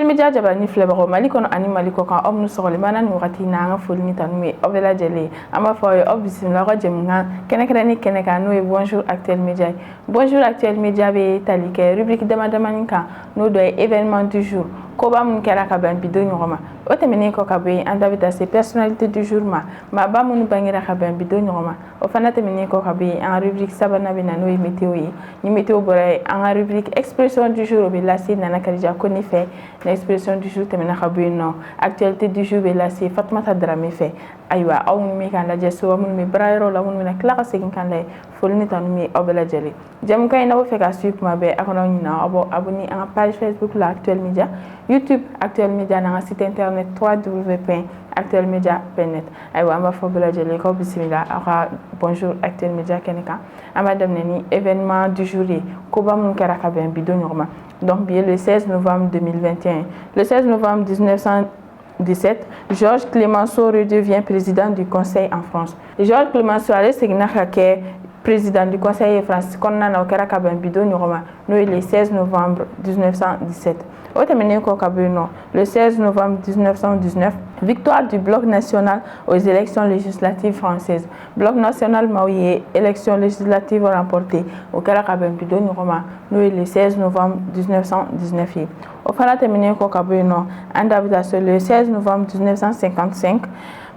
Actuel Media jabani filɛbagaw Mali kɔnɔ ani Mali kɔkan aw minnu sɔgɔlen ni wagati in na an ka foli ni tanu ye aw bɛɛ lajɛlen an b'a fɔ aw ye aw bisimila aw ka jɛmukan kɛnɛkɛrɛnni kɛnɛ kan n'o ye Bonjour Actuel Media ye. Bonjour Actuel Media bɛ tali kɛ rubrique damadamanin kan n'o dɔ ye événement du jour koba minnu kɛra ka bɛn bi don ɲɔgɔn ma. O tɛmɛnen kɔ ka bɔ yen an da bɛ taa se personnalité du jour ma maaba minnu bangera ka bɛn bi don ɲɔgɔn ma. O fana tɛmɛnen kɔ ka bɔ yen an ka rubrique sabanan bɛ na n'o ye météo ye. Ni météo bɔra yen an ka rubrique expression du jour o bɛ lase Nana Kadija Kone fɛ. L'expression du jour tɛmɛna ka bɔ yen nɔ actualité du jour bɛ lase Fatumata Darame fɛ. Ayiwa aw minnu bɛ k'an lajɛ so minnu bɛ baarayɔrɔ la minnu bɛna tila ka segin k'an lajɛ foli ni tanu bɛ aw bɛɛ lajɛlen. Jɛmukan in n'a bɛ fɛ ka suivre tuma bɛɛ aw kana aw ɲinɛ aw bɔ abonné an ka page Facebook la Actuel Media, YouTube Actuel Media n'an ka site internet www.actuelmedia.net. Ayiwa an b'a fɔ bɛɛ lajɛlen k'aw bisimila aw ka Bonjour Actuel Media kɛnɛ kan. An b'a daminɛ ni événement du jour ye koba minnu kɛra ka bɛn bi don ɲɔgɔn ma. Donc, bien le 16 novembre 2021. Le 16 novembre 1917, Georges Clemenceau redevient président du Conseil en France. Georges Clemenceau ale seginna ka kɛ président du Conseil de France kɔnɔna na o kɛra ka bɛn bi don ɲɔgɔn ma n'o ye le 16 novembre 1917. O tɛmɛnen kɔ ka bɔ yen nɔ le 16 novembre 1919, victoire du Bloc national aux élections législatives françaises. Bloc national maaw ye élection législative remporté o kɛra ka bɛn bi don ɲɔgɔn ma n'o ye le 16 novembre 1919 ye. O fana tɛmɛnen kɔ ka bɔ yen nɔ an da bɛ taa se le 16 novembre 1955,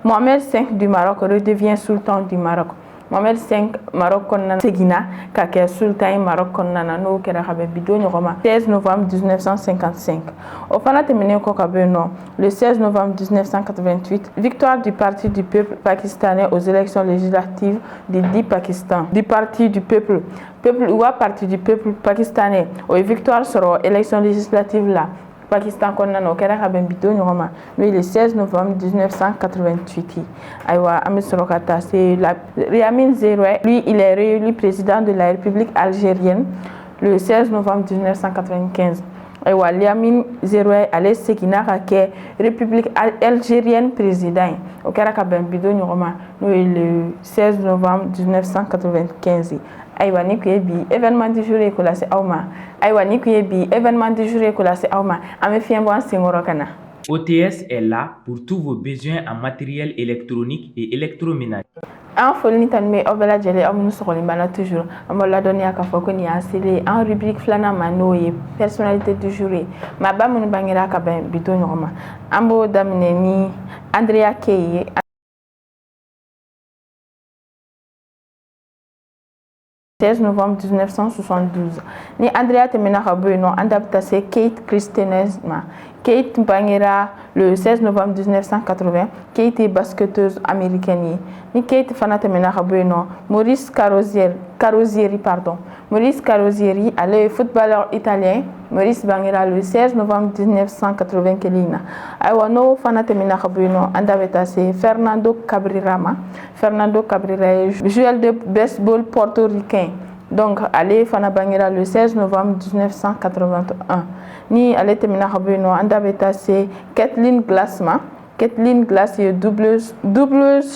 Mohamed V du Maroc redevient sultan du Maroc. Mohamed V Maroc kɔnɔna seginna ka kɛ sultan ye Maroc kɔnɔna na n'o kɛra ka bɛn bi don ɲɔgɔn ma 16 novembre 1955. O fana tɛmɛnen kɔ ka bɔ yen nɔ le 16 novembre 1988, victoire du Parti du peuple pakistanais aux élections législatives du dit Pakistan. Du Parti du peuple ou Parti du peuple pakistanais o ye victoire sɔrɔ élection législative la Pakistan kɔnɔna na o kɛra ka bɛn bi don ɲɔgɔn ma n'o ye le 16 novembre 1988 ye. Ayiwa an bɛ sɔrɔ ka taa se Lamine Zeroué, lui il est réélu président de la République algérienne le 16 novembre 1995. Ayiwa Lamine Zeroué ale seginna ka kɛ République algérienne président ye o kɛra ka bɛn bi don ɲɔgɔn ma n'o ye le 16 novembre 1995 ye. Ayiwa ni kun ye bi événement du jour ye ko lase aw ma. Ayiwa ni kun ye bi événement du jour ye ko lase aw ma. An bɛ fiɲɛ bɔ an senkɔrɔ ka na. OTS est là pour tous vos besoins en matériel électronique et électroménager. An foli ni tanu bɛ aw bɛɛ lajɛlen aw minnu sɔgɔlen b'an na toujours an b'aw ladɔnniya k'a fɔ ko nin y'an selen an rubrique filanan ma n'o ye personnalité du jour ye maaba minnu bangera ka bɛn bi don ɲɔgɔn ma. An b'o daminɛ ni Andrea Key ye. 16 novembre 1972. Ni Andrea tɛmɛna ka bɔ yen nɔ an da bɛ taa se Kate Christensen ma. Kate bangera le 16 novembre 1980. Kate est basketteuse américaine ye. Ni Kate fana tɛmɛna ka bɔ yen nɔ Maurice Carrozzieri ale ye footballeur italien. Maurice bangera le 16 novembre 1981 na. Ayiwa n'o fana tɛmɛna ka bɔ yen nɔ an da bɛ taa se Fernando Cabrera ma. Fernando Cabrera ye joueur de baseball portoricain. Donc ale fana bangera le 16 novembre 1981. Ni ale tɛmɛna ka bɔ yen nɔ an da bɛ taa se Kathleen Glass ma. Kathleen Glass ye doubleuse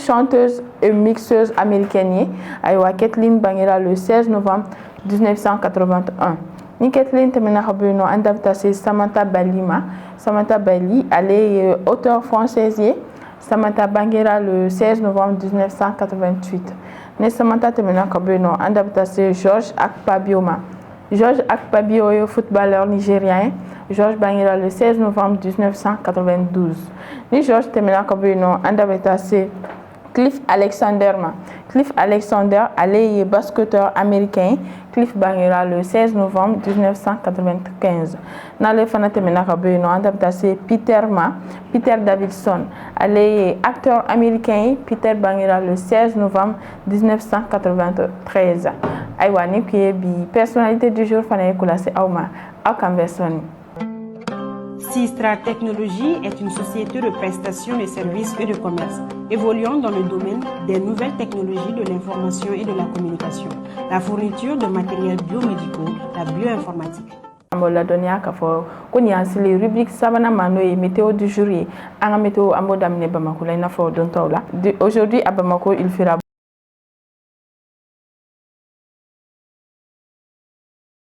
chanteuse et mixeuse américaine ye. Ayiwa Kathleen bangera le 16 novembre 1981. Ni Kathleen tɛmɛna ka bɔ yen nɔ an da bɛ taa se Samantha Bali ma. Samantha Bali ale ye auteure française ye. Samantha bangera le 16 novembre 1988. Ni Samantha tɛmɛna ka bɔ yen nɔ an da bɛ taa se Georges Akpabio ma. Georges Akpabio ye footballeur nigérien ye. Georges bangera le 16 novembre 1992. Ni Georges tɛmɛna ka bɔ yen nɔ an da bɛ taa se Cliff Alexander ma. Cliff Alexander ale ye basketteur américain. Cliff bangera le 16 novembre 1995. N'ale fana tɛmɛna ka bɔ yen nɔ an da bɛ taa se Peter ma. Peter Davidson ale ye acteur américain. Peter bangera le 16 novembre 1993. Ayiwa ni kun ye bi personnalité du jour fana ye ko lase aw ma aw kan bɛ sɔnni. Sistra Technologies est une société de prestation de services et de commerce, évoluant dans le domaine des nouvelles technologies de l'information et de la communication, la fourniture de matériels biomédicaux, la bioinformatique. An b'o ladɔnniya k'a fɔ ko nin y'an selen rubrique sabanan ma n'o ye météo du jour ye. An ka météo an b'o daminɛ Bamako la i n'a fɔ don tɔw la. Aujourd'hui à Bamako il fera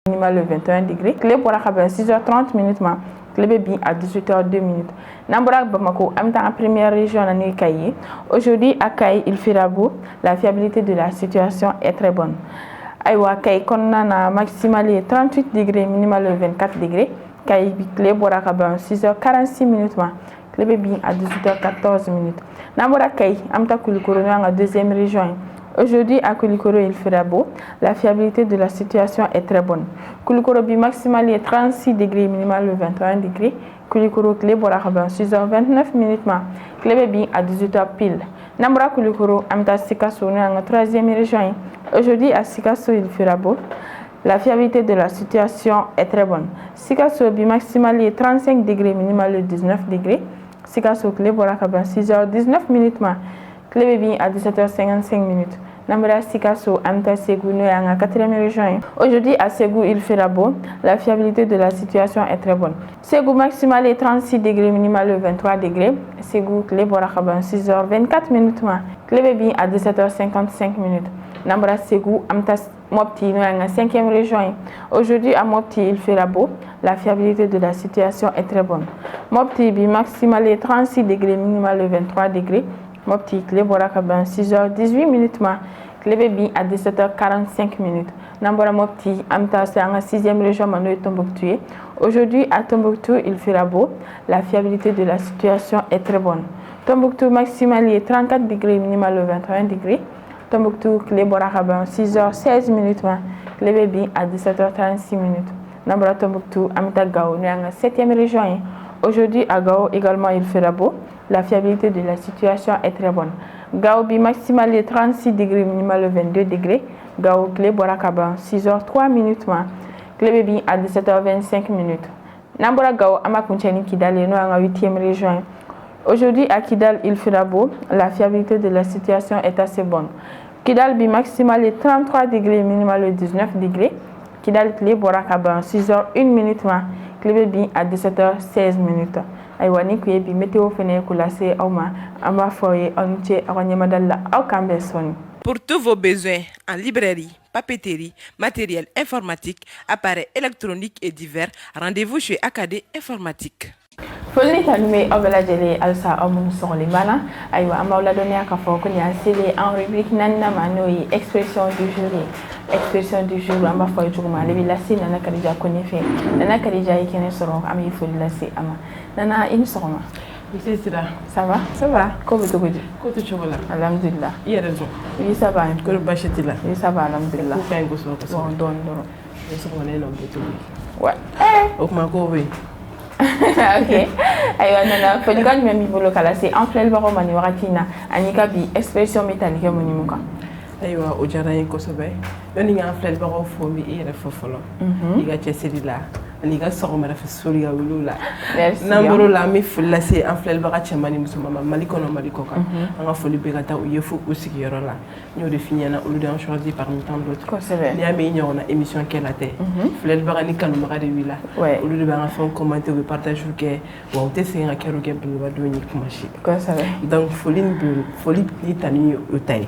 le 21 degrés. Tile bɔra ka bɛn 6h30 ma. Clébé à 18h02. Namborak Bamako, en même temps, première région en Kayi. Aujourd'hui, à Kayi, il fera beau. La fiabilité de la situation est très bonne. Aïwa Kayi, qu'on a maximal 38 degrés, minimal 24 degrés. Kayi, Clébé, 6h46. Clébé à 18h14. Namborak Kayi, en même temps, Koulikoro, en deuxième région. Aujourd'hui, à Koulikoro, il fera beau. La fiabilité de la situation est très bonne. Koulikoro, maximal 36 degrés, minimal 21 degrés. Koulikoro, Clébé, 6h29. Clébé à 18h pile. Nambra Koulikoro, Amta Sikasso, en troisième région. Aujourd'hui, à Sikasso, il fera beau. La fiabilité de la situation est très bonne. Sikasso, maximal 35 degrés, minimal 19 degrés. Sikasso, Clébé, 6h19. Clébé à 17h55. Nambra Sikasso, Amta Ségou, en quatrième région. Aujourd'hui, à Ségou, il fera beau. La fiabilité de la situation est très bonne. Ségou maximal est 36 degrés, minimal 23 degrés. Ségou, Clébé, 6h24. Clébé à 17h55. Nambra Ségou, Amta Mopti, en cinquième région. Aujourd'hui, à Mopti, il fera beau. La fiabilité de la situation est très bonne. Mopti, maximal est 36 degrés, minimal 23 degrés. Mopti, Clébé, 6h18. Clébé à 17h45. Nambora Mopti, Amta, c'est en sixième région, Manoé Tombouctou. Aujourd'hui, à Tombouctou, il fera beau. La fiabilité de la situation est très bonne. Tombouctou, maximal est 34 degrés, minimal 21 degrés. Tombouctou, Clébé, 6h16. Clébé à 17h36. Nambora Tombouctou, Amta Gao, en septième région. Aujourd'hui, à Gao, également, il fera beau. La fiabilité de la situation est très bonne. Gao maximal est 36 degrés, minimal 22 degrés. Gao Clébé 6h03. Clébé à 17h25. Nambora Gao Amakunchani Kidal est en 8e région. Aujourd'hui à Kidal, il fera beau. La fiabilité de la situation est assez bonne. Kidal maximal est 33 degrés, minimal 19 degrés. Kidal Clébé 6h01. Clébé à 17h16. Aïwani qui est météo fenêtre coulacé Auma, Ama Foye, Onche, Awanyamadala, Aucambesson. Pour tous vos besoins en librairie, papeterie, matériel informatique, appareils électroniques et divers, rendez-vous chez Acadé Informatique. Folni tanumé Obeladjele Alsa Omun Solimana, Aïwa Amaula Donia Kafo, Konya Sélé en rubrique Nana Manoï, expression du jury. Expression du jour, Ama Foye Juma, les villassi, Nana Kadija Konyefe, Nana Kadija Ikene Soron, Ami Folissi Ama. Nana, il sort. Ça va? Ça va. Comment tu vas? Côté chocolat. Alhamdulillah. Il y a raison. Oui, ça va. Que le bacheti là. Oui, ça va, alhamdulillah. Pour faire un gosse. Bon, donne. Je suis en train de ouais. Ok, ma courbe. Ok. Aïwa, nana, faut dire que même il faut c'est en plein baro mani waratina. Anika bi expression métallique monimuka. Aïwa, au jardin kosobe. On y a un plein baro fomi et il faut follow. Il y a tchessé là. Niga sɔgɔmada fɛ sori ka wuli la n'an bɔr'o la an bɛ foli lase an filɛlibaga cɛman ni musoman ma Mali kɔnɔ Mali kɔ kan an ka foli bɛ ka taa u ye fo u sigiyɔrɔ la n y'o de f'i ɲɛna olu de y'an choisi parmi tant d'autres n'i y'a mɛn i ɲɔgɔnna émission kɛla tɛ filɛlibaga ni kanubaga de b'i la olu de b'an ka fɛnw commenter u bɛ partage kɛ wa u tɛ segin ka kɛr'u kɛ belebelebadenw ye kuma si donc foli ni tani ye o ta ye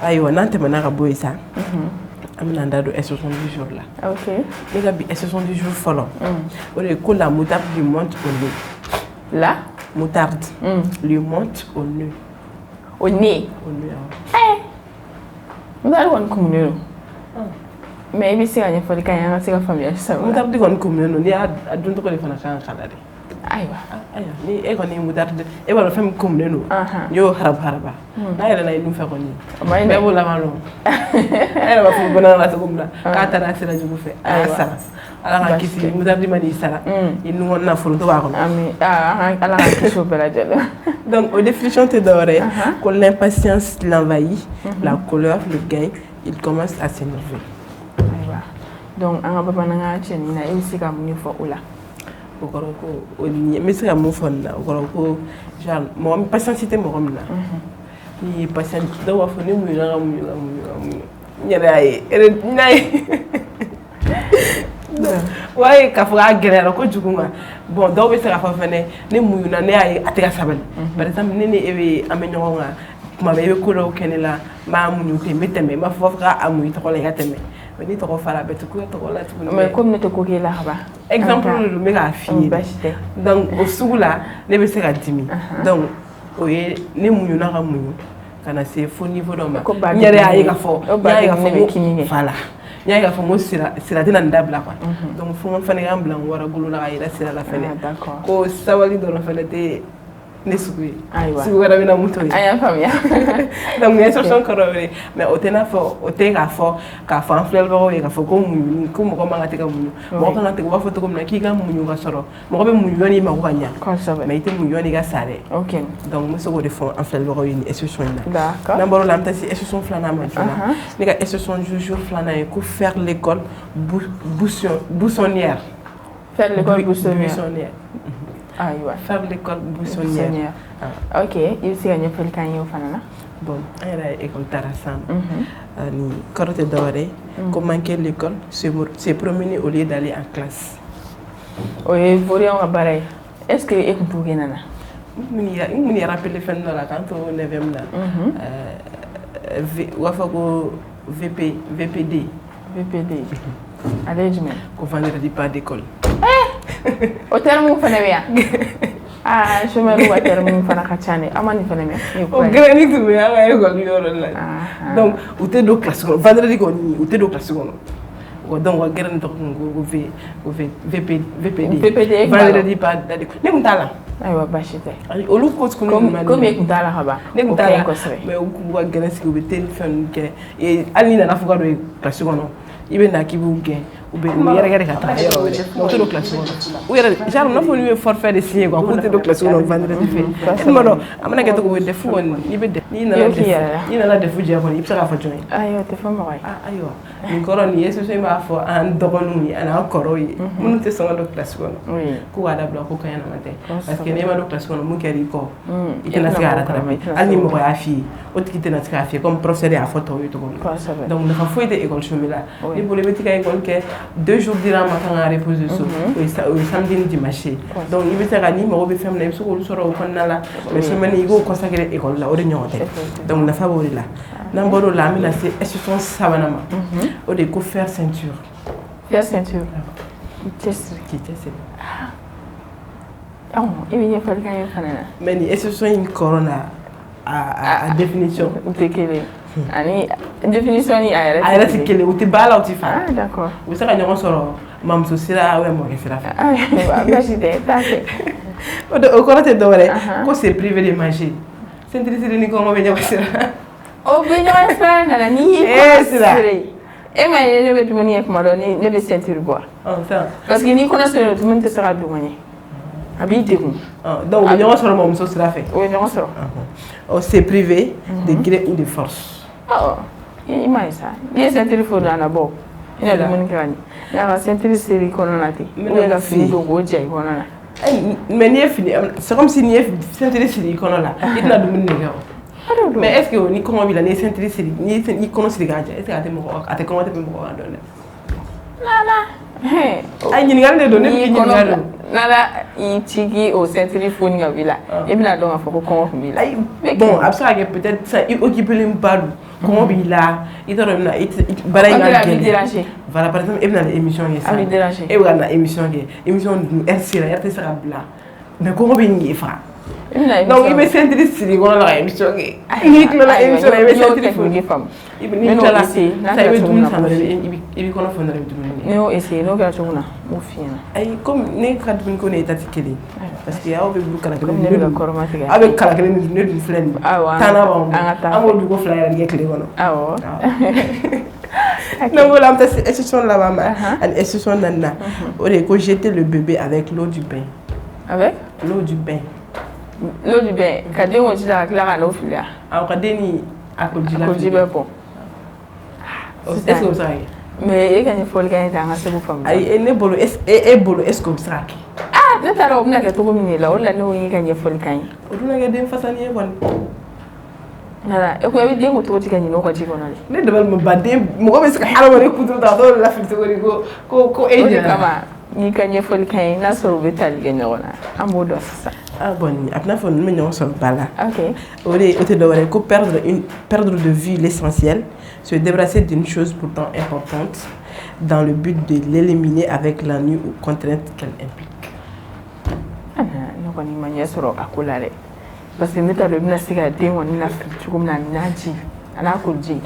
ayiwa n'an tɛmɛna ka bɔ yen sa amna ndado 70 jours là. OK. Les gars, 70 jours follow. On la moutarde lui monte au nez. La moutarde lui monte au nez. Au nez. Au nez. Moutarde on comme nez. Mais ibi c'est un faut les kanya c'est la famille ça. Moutarde on comme nez, ni a donto ko le fana kan khalade. Aywa. Ni e ko ni moutarde e wala fam comme nez no. Yo haraba. Na yela na inu fa ko ni. Mais bo la malo. Era ba fu bona la ko mla. Ka tara sira jugu fe. Asa. Ala ka kisi moutarde mani sara. Inu wonna furu to ba ko. Ami ala ka kisi Obeladjele. Donc aux définitions te doré quand l'impatience l'envahit, la colère le gagne, il commence à s'énerver. Donc on va pas n'anga cheni na isi ka muni fo ula. Okoroko oni mais c'est amu fonna okoroko genre mo patience c'était mo romna. Ni patience do wa foni mu na mu nyara ay nay. Ouais ka fura gɛlɛyara kojugu bon dɔw bɛ se ka fɔ fɛnɛ ne muyuna ne y'a ye a tɛ ka sabali par exemple ne ni e bɛ an bɛ ɲɔgɔn kan tuma bɛɛ e bɛ ko dɔw kɛ ne la n b'a muɲu ten n bɛ tɛmɛ n b'a fɔ k'a muɲu tɔgɔ la i ka tɛmɛ mais ni tɔgɔ fara bɛɛ tɛ ko tɔgɔ la tuguni mais comme ne tɛ ko k'e la ka ban exemple de me k'a f'i ye donc o sugu la ne bɛ se ka dimi donc o ye ne muɲuna ka muɲu kana se fo niveau dɔ ma n yɛrɛ y'a ye k'a fɔ n y'a ye k'a fɔ ko voilà n y'a ye k'a fɔ ko sira tɛna nin dabila quoi donc fo n fana k'an bila n wara bolo la ka yira sira la fɛnɛ ko sabali dɔrɔn fɛnɛ tɛ ne sugu ye sugu wɛrɛ bɛ na mun t'o ye an y'a faamuya donc instruction kɔrɔ ye mais o tɛ n'a fɔ o tɛ k'a fɔ an filɛbagaw ye k'a fɔ ko muɲu ko mɔgɔ man ka tɛ ka muɲu mɔgɔ kan ka tɛ u b'a fɔ cogo min na k'i ka muɲu ka sɔrɔ mɔgɔ bɛ muɲu yɔrɔ i mako ka ɲa mais i tɛ muɲu yɔrɔ i ka sa dɛ donc n bɛ se k'o de fɔ an filɛbagaw ye nin instruction in na n'an bɔra o la an bɛ taa se instruction filanan ma joona ne ka instruction du jour filanan ye ko faire l'école buissonnière faire l'école buissonnière ayiwa faire l'école buissonnière ok i bɛ se ka ɲɛfɔli k'an ye o fana na bon an yɛrɛ ye école taara sisan ni kɔrɔ tɛ dɔwɛrɛ ye ko manquer l'école c'est promener au lieu d'aller en classe o ye Vorian ka baara ye est ce que e tun t'o kɛ nana n mun ye rappelé fɛn dɔ la k'an to 9e na u b'a fɔ ko VPD ale ye jumɛn ko vendredi pas d'école o terme fana bɛ yan chômeur ka terme fana ka ca ne an ma nin fana mɛn o gɛlɛnni tun bɛ an ka école yɔrɔ la donc u tɛ don classe kɔnɔ vendredi kɔni u tɛ don classe kɔnɔ donc ka gɛrɛ nin tɔgɔ ko VPD vendredi pas d'école ne tun t'a la ayiwa baasi tɛ olu ko tuguni comme e tun t'a la ka ban ne tun t'a la mais u k'u ka gɛrɛ sigi u bɛ teli fɛn ninnu kɛ hali n'i nana fɔ ka don classe kɔnɔ i bɛ na k'i b'u gɛn u bɛ yɛrɛkɛ ka taa yɔrɔ wɛrɛ u tɛ don classe kɔnɔ u yɛrɛ genre n'a fɔ n'u ye forfait de signer quoi k'u tɛ don classe kɔnɔ vendredi fɛ tellement dɔn a mana kɛ cogo o defu kɔni n'i nana defu jɛ kɔni i bɛ se k'a fɔ jɔn ye ayiwa o tɛ fɔ mɔgɔ ye ayiwa nin kɔrɔ nin ye soso b'a fɔ an dɔgɔninw ye ani an kɔrɔw ye minnu tɛ sɔn ka don classe kɔnɔ k'u k'a dabila ko kaɲanama tɛ parce que n'e ma don classe kɔnɔ mun kɛra i kɔ i tɛna se k'a rattraper hali ni mɔgɔ y'a f'i ye o tigi tɛna se k'a f'i ye comme professeur y'a fɔ tɔw ye cogo min donc nafa foyi tɛ école chômée la ni bolo i bɛ t'i ka école kɛ 2 jours dira ma kan ka reposer so o ye samedi ni dimanche donc i bɛ se ka ni mago bɛ fɛn min na i bɛ se k'olu sɔrɔ o kɔnɔna la mais semaine i k'o consacrer école la o de ɲɔgɔn tɛ donc nafa b'o de la n'an bɔra o la an bɛna se instruction sabanan ma o de ye ko faire ceinture k'i cɛsiri i bɛ ɲɛfɔli k'an ye fana na mais ni instruction in kɔrɔ na a définition u tɛ kelen ani définition ni a yɛrɛ tɛ kelen u tɛ ba la u tɛ fa d'accord u bɛ se ka ɲɔgɔn sɔrɔ mamuso sira ou bien mɔkɛ sira fɛ baasi tɛ taa fɛ o kɔrɔ tɛ dɔwɛrɛ ko c'est privé de manger ceinture siri ni kɔngɔ bɛ ɲɔgɔn sira o bɛ ɲɔgɔn sira nana n'i y'i kɔnɔ siri e ma ye ne bɛ dumuni kɛ tuma dɔ ne bɛ ceinture bɔ parce que n'i kɔnɔ siri dumuni tɛ se ka dun ka ɲɛ a b'i degun donc u bɛ ɲɔgɔn sɔrɔ mamuso sira fɛ o bɛ ɲɔgɔn sɔrɔ c'est privé de gré ou de force i m'a ye sa n'i ye ceinture fo dan na bɔ i na dumuni kɛ ka ɲɛ nka ka ceinture siri i kɔnɔ na ten ou bien ka fini don k'o ja i kɔnɔ na mais n'i ye fini c'est comme si n'i ye ceinture siri i kɔnɔ la i tɛna dumuni de kɛ o mais est ce que ni kɔngɔ b'i la n'i ye ceinture siri n'i kɔnɔ siri k'a ja est ce que a tɛ kɔngɔ tɛ bɛ mɔgɔ kan dɔn dɛ a ɲininkali de don ne b'i ɲininkali don n'ala i tigi o ceinture foni ka b'i la i bɛna dɔn k'a fɔ ko kɔngɔ tun b'i la bon a bɛ se ka kɛ peut être sisan i occupélen ba don kɔngɔ b'i la i t'a dɔn i bɛna baara in ka gɛlɛn voilà par exemple e bɛna na émission kɛ sisan e bɛ ka na émission kɛ émission dun heure sera heure tɛ se ka bila mais kɔngɔ bɛ nin fa donc i bɛ ceinture siri kɔnɔ la ka émission kɛ n'i tilala émission la i bɛ ceinture foni n'i tilala sisan i bɛ dumuni san dɔrɔn i b'i kɔnɔ fɛn dɔrɔn i bɛ dumuni kɛ ne y'o essayer n'o kɛra cogo min na m'o f'i ɲɛna ayi comme ne ka dumuni ko n'e ta tɛ kelen parce que aw bɛ bulu kala kelen ne bɛ ka kɔrɔma tigɛ aw bɛ kala kelen ne dun filɛ nin tan na b'anw bolo an b'o dugu fila yɛrɛ kɛ tile kɔnɔ awɔ donc voilà an bɛ taa se instruction laban ma ani instruction naaninan o de ye ko jeter le bébé avec l'eau du bain avec l'eau du bain l'eau du bain ka den o ji la ka tila ka n'o fili a awɔ ka den ni a ko ji la ko ji bɛ bɔn est ce que o bɛ se ka kɛ mais e ka ɲɛfɔli k'an ye tan an ka se k'o faamu ayi ne bolo e bolo est ce que o bɛ se ka kɛ ne t'a dɔn o bɛna kɛ cogo min de la o de la ne ko n y'i ka ɲɛfɔli k'an ye o dun na kɛ den fasani ye kɔni voilà e ko e bɛ den ko cogo di ka ɲinɛ o ka ji kɔnɔ de ne dabali ma ban den mɔgɔ bɛ se ka hadamaden kutu ta dɔw la fili cogo di ko e o de kama n y'i ka ɲɛfɔli k'an ye n'a sɔrɔ u bɛ tali kɛ ɲɔgɔn na an b'o dɔn sisan Ah bon, après faut nous mettre sur bala. OK. Perdre de vue l'essentiel, se débarrasser d'une chose pourtant importante dans le but de l'éliminer avec l'ennui ou contrainte qu'elle implique. Non ko ni manya soro akula re. Parce que neta le bina siga de woni na fitu na naji. Ana ko ji.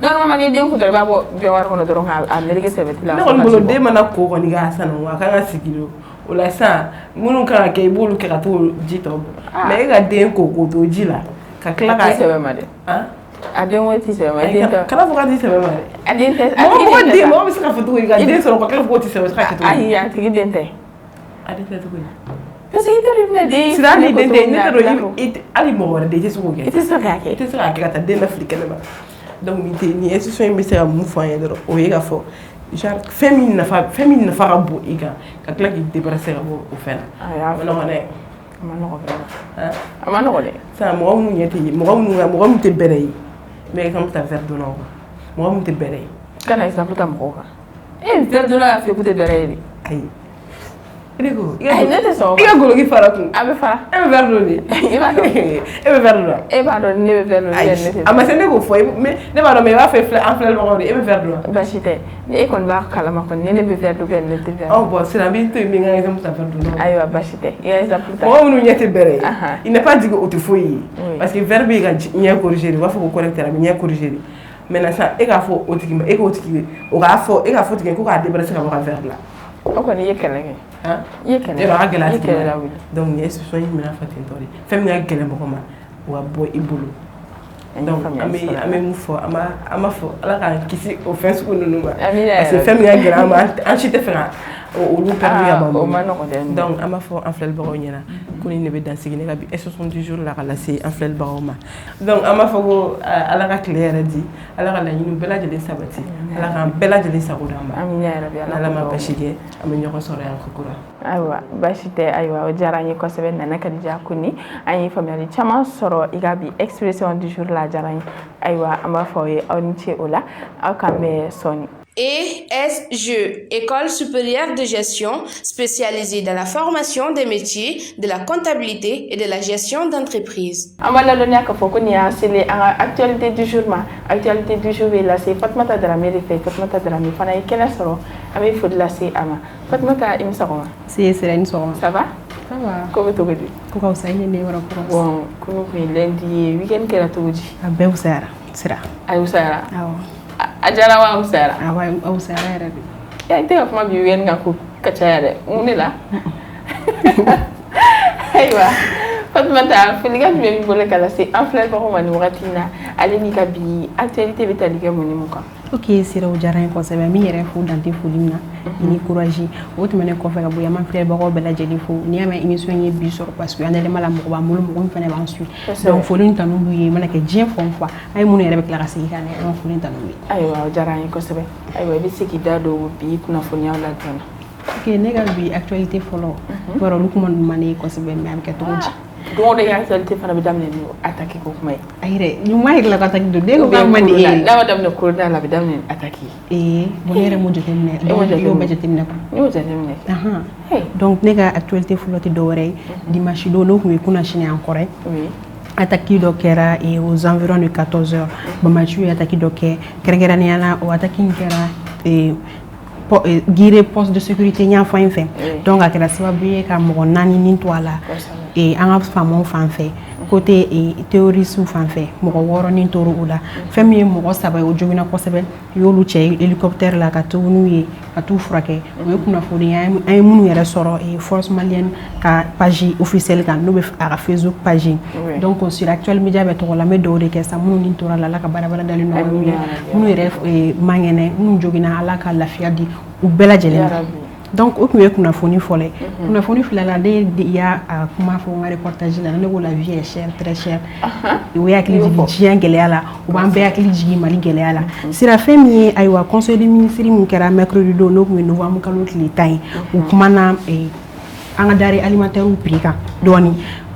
Normalement ni den ko dara babo be war ko no doro ha America sebeti la. Non bolo de mana ko ko ni ga sanan wa kan sigilo. Ola sa munu kan ke bolu ke ka to jito. Mais ga den ko to ji la. Ka kla ka sebe made. Ah? Aden woti sebe made. Kala fo ka di sebe made. Aden te. Mo de mo bi sika foto ga den so ko kala fo ti sebe ka to. Ai ya tigi den te. Aden te to ko. Parce que il est de. Sira ni den te ne to it ali mo wala de so ko ke. Ite so ka ke. Ite so ka ke ta den Afrique ba. Donc ni te ni institution bi sera mu fa yedro o ye ga fo. Genre féminine na fa ka bo iga ka kla ki débarrasser o fena. Ah ya. Non ne. Amano ko vraiment. Amano ko de. Ça mo mu nyete mo mu te bere yi. Mais comme ta verre de non. Mo mu te bere yi. Kana exemple ta mo ka. Verre de la fi ko te bere yi. Ay. Rigo. Ay ne te so. Iga golo ki fara ku. Abe fara. E verre do ni. E ba do. E verre do. E ba do ne verre do ne te. Ama se ne ko foi mais ne ba do me va faire en fleur ba do e verre do. Ba chite. E kon ba kala ma kon ne be verre do ben ne te verre. Oh bon, c'est la vie to mi nga exemple ta verre do non. Ayo ba chite. Ya exemple ta. Mo mu nyete bere. Il n'est pas dit que o te foi. Parce que verbe ga nya corriger, va faut ko correcter la nya corriger. Maintenant ça e ga fo o tiki e ko tiki o ga fo e ga fo tiki ko ga débarrasser ka ba verre là. O kon ye kala ke. Hein? Ye kala. E ba ga la Ye kala oui. Donc ni est so yi mina fatin tori. Fem nga gele mo ma wa boy ibulu. Donc ame mu fo ama fo ala ka kisi offense ko nunu ba. Parce que fem nga gele ama enchite fera o lu perdu ya ba. O ma no ko den. Donc ama fo en flel baro nyina ko ni ne be danser ne ga bi et 70 jours la la c'est en flel baro ma. Donc ama fo ko ala ka clair di ala ka la nyinu bela jele sabati ala ka bela jele sagoda ma. Amina ya rabbi ala ma bashige am nyoko sore an ko kura. Aywa bashite aywa o jarani ko sebe nana kadija kuni ayi family chama soro igabi expression du jour la jarani aywa ama foye onche ola akambe soni. ESG, École supérieure de gestion spécialisée dans la formation des métiers de la comptabilité et de la gestion d'entreprise. Amala donia ka foko ni asile actualité du jour ma actualité du jour là c'est Fatmata Dramé fait Fatmata Dramé fana kena soro ame faut de la c'est ama Fatmata im soro c'est une soro ça va comment tu veux ko ka usai ne wara ko bon ko ko lundi weekend kera to uji abe usara sira ay usara awo ajara wa usara awa usara era bi ya ite ka bi wen nga ko kachaya de unila aywa Fatmata filiga bi bole kala c'est en fleur ko mani wakatina ale ni ka bi actualité betaliga moni muka ok sira o jara ko sebe mi yere fu dante fu limna ni courage o to mene ko fa ga boya man fleur ba ko bela jeli fu ni ama émission ye bi sur parce que anele mala mo ba mulu mo fane ba ensuite donc fo lin tanu buye mana ke jien fon fois ay munu yere be kala kasi kana donc fo lin tanu aywa o jara ko sebe aywa bi siki dado bi kuna fo nyaw la tona ok nega bi actualité folo waro lu ko man mané ko sebe mi am ke toji don de actualité fana bi damne ni attaquer ko kuma ayre ñu may la ko attaquer do de ko ba mani la wa damne ko la bi damne attaquer bo nere mo jotemne yo ba jotemne ko yo jotemne aha donc nega actualité folo ti do wore dimanche do no ko kuna chine encore oui attaqué do kera et aux environs de 14h Bamachu attaqué do ke kergeraniana ou attaqué kera et guider poste de sécurité nya fa fait donc à la sababu ka mo nani ni toala et en famo fan fait côté et terrorisme fan fait mo woro ni toro ula fami mo saba o jomina ko sebe yolu che hélicoptère la ka to nuye ka to frake o kuna fodi ay munu yere soro et force malienne ka page officielle kan no be à Facebook page donc sur actuel média be to la me do de ke sa munu ni tora la ka bara dali no munu yere mangene munu jogina ala ka lafiya di u bela jelen donc o kuma kuna foni fole kuna foni filala de ya kuma fo un reportage la ne la vie est chère très chère o ya kli jigien geleala o ban be ya kli jigi mali geleala sira femi aywa conseil de ministre mun kera mercredi do no kuma novembre mun kalo kli tay o kuma na anga dari alimentaire ou prika doni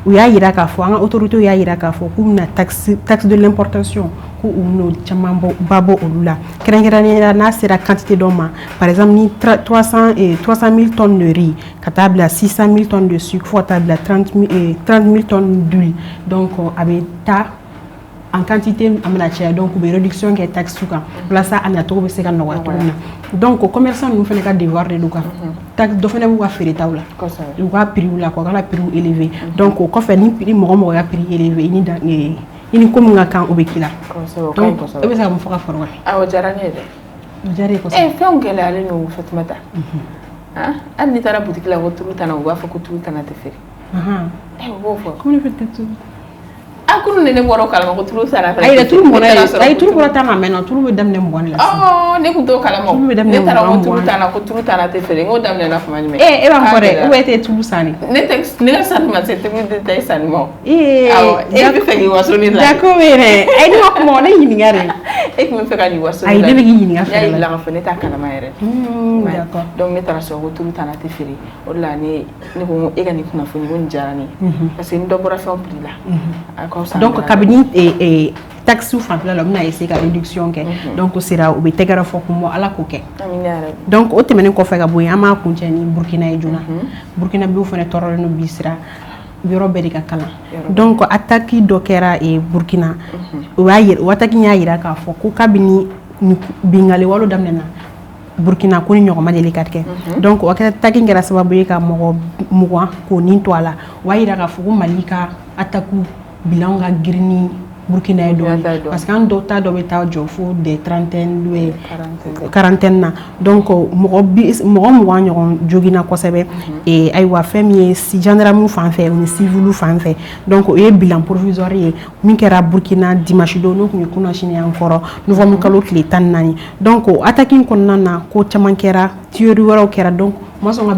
u y'a yira k'a fɔ an ka autorité y'a yira k'a fɔ k'u bɛna taxe de l'importation k'u n'o caman ba bɔ olu la kɛrɛnkɛrɛnnenya n'a sera quantité dɔ ma par exemple ni 300 000 tonnes de riz ka taa bila 600 000 tonnes de sucre fo ka taa bila 30 000 tonnes d'huile donc a bɛ taa en quantité a bɛna caya donc u bɛ réduction kɛ taxe kan walasa a nacogo bɛ se ka nɔgɔya cogo min na donc commerçant ninnu fana ka devoir de don ka taxe dɔ fana b'u ka feeretaw la u ka prix la quoi ka prix élevé donc o kɔfɛ ni prix mɔgɔ ka prix élevé i ni ko min ka kan o bɛ k'i la donc e bɛ se ka mun fɔ ka fara o kan. Awɔ diyara ne ye dɛ. O diyara e kosɛbɛ. Fɛnw gɛlɛyalen don Fatumata. Hali n'i taara boutique la ko tulu t'an na u b'a fɔ ko tulu t'an na tɛ feere. U b'o fɔ. Comment ne peut-être tulu? Kunun ne bɔra o kalama ko tulu sara. Ayi tulu mɔna ayi tulu bɔra ta ma mɛn tulu bɛ daminɛ mugan de la. Ne kun t'o kalama. Ne taara ko tulu t'an na ko tulu t'an na tɛ feere n k'o daminɛ na kuma jumɛn. E b'a fɔ dɛ ou bien e tɛ tulu san ne. Ne ka sanni ma se tulu tɛ e sanni ma. Awɔ e bɛ fɛ k'i waso ne la. D'accord yɛrɛ e ne ma kuma ne ɲininka de. E kun bɛ fɛ ka nin waso ne la. Ayi ne bɛ k'i ɲininka fɛnɛ la. Ne y'a yira k'a fɔ ne t'a kalama yɛrɛ. D'accord. Donc ne taara sɔrɔ ko tulu t'an na tɛ feere o de la ne ko e ka nin kunnafoni ko nin diyara ne ye parce que ni dɔ bɔra fɛnw prix la. Donc kabini taxe fanfɛla la u bɛna essayer ka réduction kɛ donc sera u bɛ tɛgɛrɛ fɔ kun bɔ ala k'o kɛ donc o tɛmɛnen kɔfɛ ka bɔ yen an b'a kuncɛ ni Burkina ye joona Burkina biw fana tɔɔrɔlen don bi sira yɔrɔ bɛɛ de ka kalan donc attaque dɔ kɛra Burkina o attaque y'a yira k'a fɔ ko kabini bingali walo daminɛna Burkina ko ni ɲɔgɔn deli ka kɛ donc o attaque kɛra sababu ye ka mɔgɔ 20 k'o nin to a la o b'a yira k'a fɔ ko Mali ka attaque bilan ka girin ni Burkina ye dɔɔni parce que an dɔw ta dɔ bɛ taa jɔ fo des trentaines quarantaine na donc mɔgɔ 20 ɲɔgɔn joginna kosɛbɛ ayiwa fɛn min ye gendarme fan fɛ ni civil fan fɛ donc o ye bilan provisoire ye min kɛra Burkina dimanche don n'o tun ye kunnasini an kɔrɔ novembre kalo tile 14 donc o attaque kɔnɔna na ko caman kɛra théorie wɛrɛw kɛra donc o ma sɔn ka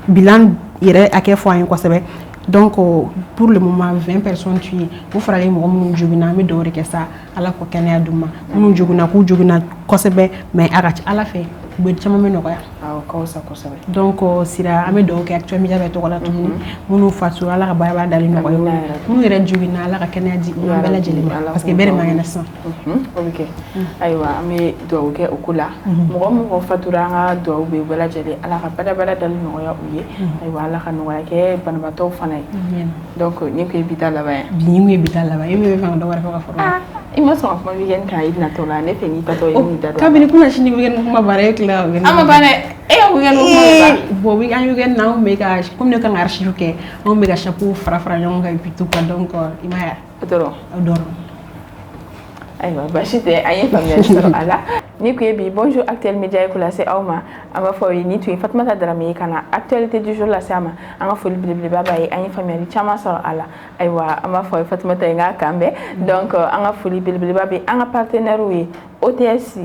bilan yɛrɛ a kɛ fɔ an ye kosɛbɛ. Donc pour le moment 20 personnes tuées o faralen mɔgɔ minnu joginna an bɛ dɔw de kɛ sa ala ko kɛnɛya d'u ma minnu joginna k'u joginna kosɛbɛ mais a ka ca ala fɛ u bɛ caman bɛ nɔgɔya donc sira an bɛ dɔw kɛ actuel media bɛ tɔgɔ la tuguni minnu fatura ala ka baara dali nɔgɔya minnu yɛrɛ joginna ala ka kɛnɛya di u bɛɛ lajɛlen ma parce que bɛɛ de man kɛnɛ sisan o bɛ kɛ ayiwa an bɛ dugawu kɛ o ko la mɔgɔ minnu fatura an ka dugawu bɛ bɛɛ lajɛlen ala ka baara dali nɔgɔya u ye ayiwa ala ka nɔgɔya kɛ banabaatɔw fana ye donc ni ko ye bi ta laban ye bi ni ko ye bi ta laban ye e bɛ fɛ ka dɔ wɛrɛ fɔ ka fɔ i ma sɔn ka kuma weekend kan i bɛna t'o la ne fɛ n'i tatɔ ye n'i da dɔn kabini kunna sini weekend kuma baara e tila o an ma ban dɛ e ka weekend kuma bon an weekend na an bɛ ka comme ne kan ka archive kɛ an bɛ ka chapeau fara ɲɔgɔn kan et puis tout quoi donc i ma ye dɔrɔn ayiwa basi tɛ an ye faamuyali sɔrɔ a la ni ko ye bi bonjour actuel média ye ko lase aw ma an b'a fɔ aw ye ni tun ye Fatumata Darame ye ka na actualité du jour lase a ma an ka foli belebeleba b'a ye an ye faamuyali caman sɔrɔ a la ayiwa an b'a fɔ aw ye Fatumata ye n k'a kan bɛn donc an ka foli belebeleba bɛ an ka partenaires ye OTS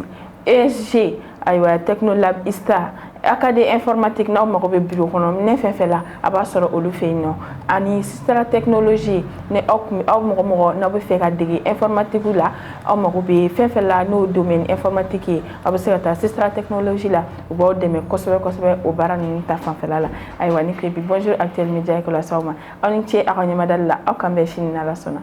ESG ayiwa Technolab ISTA AKD informatique n'aw mago bɛ bureau kɔnɔ ne fɛn fɛn la a b'a sɔrɔ olu fɛ yen nɔ ani Sistra technologie ne aw mɔgɔ n'aw bɛ fɛ ka dege informatique la aw mago bɛ fɛn fɛn la n'o domaine informatique ye aw bɛ se ka taa Sistra technologie la u b'aw dɛmɛ kosɛbɛ o baara ninnu ta fanfɛla la ayiwa ni ko bi bonjour actuel média ko la s'aw ma aw ni ce aw ka ɲɛmadali la aw kan bɛn sini n'Ala sɔnna.